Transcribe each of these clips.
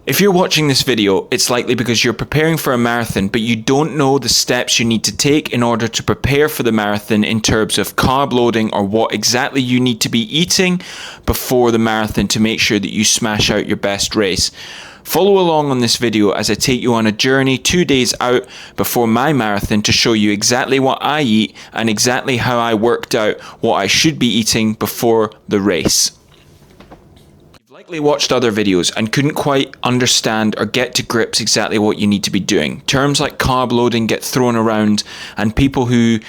If you're watching this video, it's likely because you're preparing for a marathon, but you don't know the steps you need to take in order to prepare for the marathon in terms of carb loading or what exactly you need to be eating before the marathon to make sure that you smash out your best race. Follow along on this video as I take you on a journey 2 days out before my marathon to show you exactly what I eat and exactly how I worked out what I should be eating before the race. Likely watched other videos and couldn't quite understand or get to grips exactly what you need to be doing. Terms like carb loading get thrown around, and people who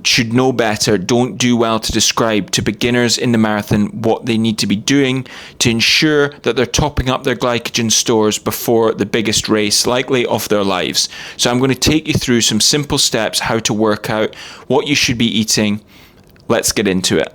should know better don't do well to describe to beginners in the marathon what they need to be doing to ensure that they're topping up their glycogen stores before the biggest race likely of their lives. So I'm going to take you through some simple steps how to work out what you should be eating. Let's get into it.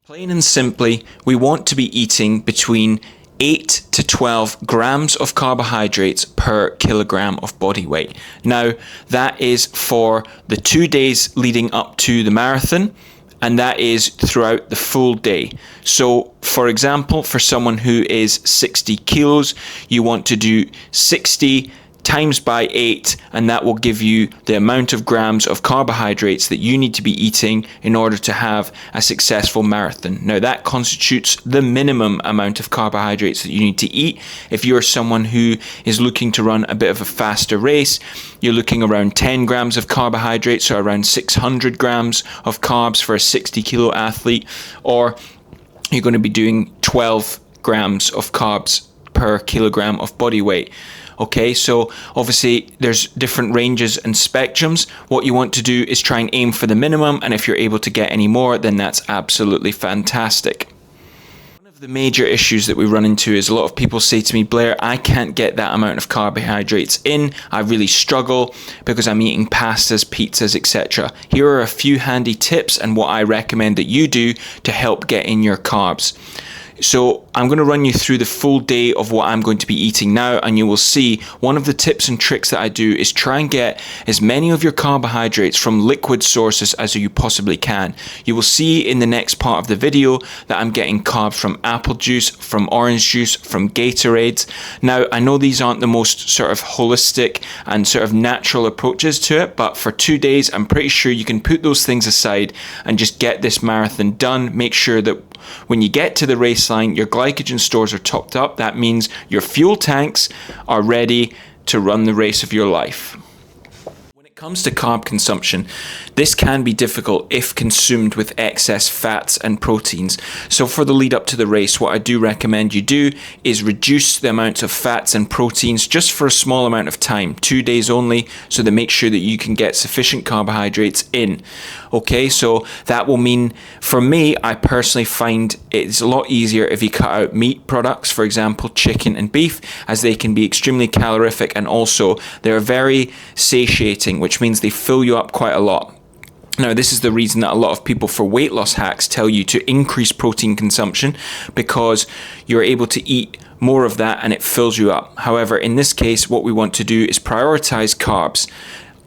Plain and simply, we want to be eating between 8 to 12 grams of carbohydrates per kilogram of body weight. Now, that is for the 2 days leading up to the marathon, and that is throughout the full day. So, for example, for someone who is 60 kilos, you want to do 60 times by 8, and that will give you the amount of grams of carbohydrates that you need to be eating in order to have a successful marathon. Now that constitutes the minimum amount of carbohydrates that you need to eat. If you're someone who is looking to run a bit of a faster race, you're looking around 10 grams of carbohydrates, so around 600 grams of carbs for a 60 kilo athlete, or you're going to be doing 12 grams of carbs per kilogram of body weight. Okay, so obviously there's different ranges and spectrums. What you want to do is try and aim for the minimum, and if you're able to get any more, then that's absolutely fantastic. One of the major issues that we run into is a lot of people say to me, Blair, I can't get that amount of carbohydrates in. I really struggle because I'm eating pastas, pizzas, etc. Here are a few handy tips and what I recommend that you do to help get in your carbs. So I'm going to run you through the full day of what I'm going to be eating now, and you will see one of the tips and tricks that I do is try and get as many of your carbohydrates from liquid sources as you possibly can. You will see in the next part of the video that I'm getting carbs from apple juice, from orange juice, from Gatorades. Now, I know these aren't the most sort of holistic and sort of natural approaches to it, but for 2 days, I'm pretty sure you can put those things aside and just get this marathon done. Make sure that when you get to the race line, your glycogen stores are topped up. That means your fuel tanks are ready to run the race of your life. When it comes to carb consumption, this can be difficult if consumed with excess fats and proteins. So for the lead up to the race, what I do recommend you do is reduce the amount of fats and proteins just for a small amount of time, 2 days only, so to make sure that you can get sufficient carbohydrates in. Okay, so that will mean, for me, I personally find it's a lot easier if you cut out meat products, for example, chicken and beef, as they can be extremely calorific, and also they're very satiating, which means they fill you up quite a lot. Now, this is the reason that a lot of people for weight loss hacks tell you to increase protein consumption, because you're able to eat more of that and it fills you up. However, in this case, what we want to do is prioritize carbs.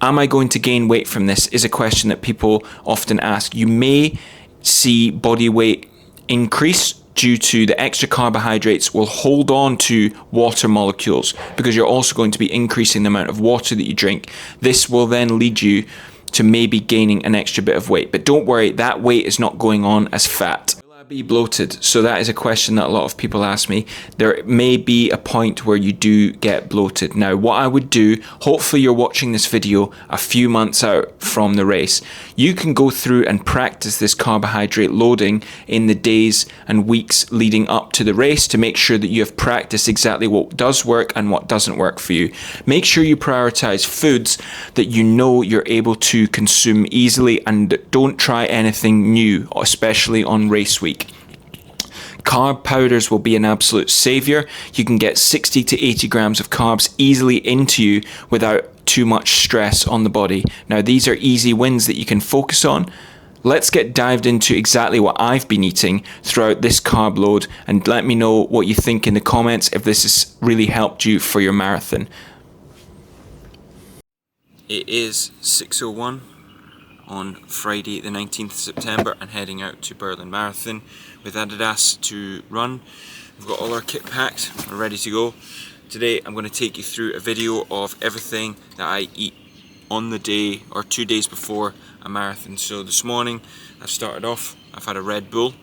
Am I going to gain weight from this is a question that people often ask. You may see body weight increase due to the extra carbohydrates will hold on to water molecules, because you're also going to be increasing the amount of water that you drink. This will then lead you to maybe gaining an extra bit of weight. But don't worry, that weight is not going on as fat. Will I be bloated? So that is a question that a lot of people ask me. There may be a point where you do get bloated. Now, what I would do, hopefully you're watching this video a few months out from the race. You can go through and practice this carbohydrate loading in the days and weeks leading up to the race to make sure that you have practiced exactly what does work and what doesn't work for you. Make sure you prioritize foods that you know you're able to consume easily, and don't try anything new, especially on race week. Carb powders will be an absolute savior. You can get 60 to 80 grams of carbs easily into you without too much stress on the body. Now, these are easy wins that you can focus on. Let's get dived into exactly what I've been eating throughout this carb load, and let me know what you think in the comments if this has really helped you for your marathon. It is 6:01 on Friday the 19th of September and heading out to Berlin Marathon with Adidas to run. We've got all our kit packed, we're ready to go. Today I'm going to take you through a video of everything that I eat on the day or 2 days before a marathon. So this morning I've started off, I've had a Red Bull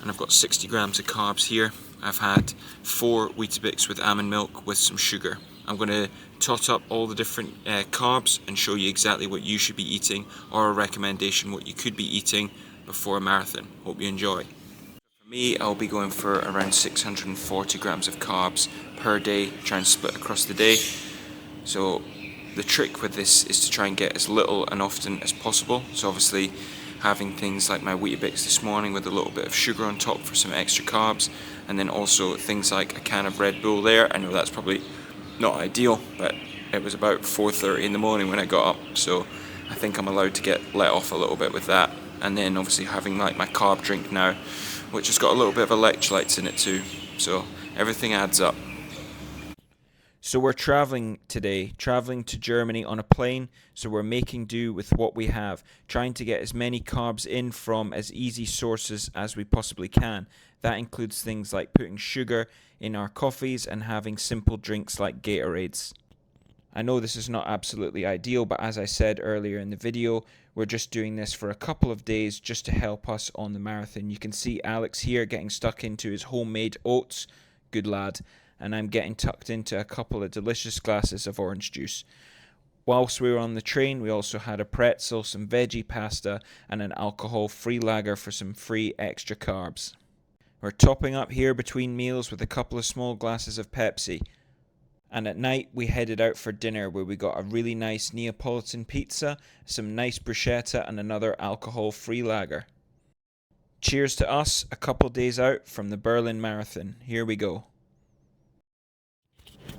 and I've got 60 grams of carbs here. I've had 4 Weetabix with almond milk with some sugar. I'm going to tot up all the different carbs and show you exactly what you should be eating, or a recommendation what you could be eating before a marathon. Hope you enjoy. For me, I'll be going for around 640 grams of carbs per day, try and split across the day. So the trick with this is to try and get as little and often as possible. So obviously having things like my Weetabix this morning with a little bit of sugar on top for some extra carbs, and then also things like a can of Red Bull there. I know that's probably not ideal, but it was about 4:30 in the morning when I got up, so I think I'm allowed to get let off a little bit with that. And then obviously having like my carb drink now, which has got a little bit of electrolytes in it too, so everything adds up. So we're traveling today, traveling to Germany on a plane, so we're making do with what we have, trying to get as many carbs in from as easy sources as we possibly can. That includes things like putting sugar in our coffees and having simple drinks like Gatorades. I know this is not absolutely ideal, but as I said earlier in the video, we're just doing this for a couple of days just to help us on the marathon. You can see Alex here getting stuck into his homemade oats, good lad, and I'm getting tucked into a couple of delicious glasses of orange juice. Whilst we were on the train, we also had a pretzel, some veggie pasta, and an alcohol-free lager for some free extra carbs. We're topping up here between meals with a couple of small glasses of Pepsi. And at night, we headed out for dinner where we got a really nice Neapolitan pizza, some nice bruschetta, and another alcohol-free lager. Cheers to us, a couple days out from the Berlin Marathon. Here we go.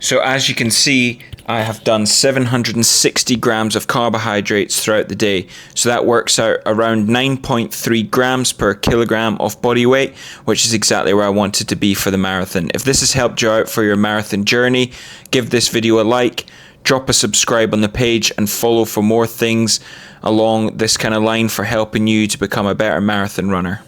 So as you can see, I have done 760 grams of carbohydrates throughout the day. So that works out around 9.3 grams per kilogram of body weight, which is exactly where I wanted to be for the marathon. If this has helped you out for your marathon journey, give this video a like, drop a subscribe on the page, and follow for more things along this kind of line for helping you to become a better marathon runner.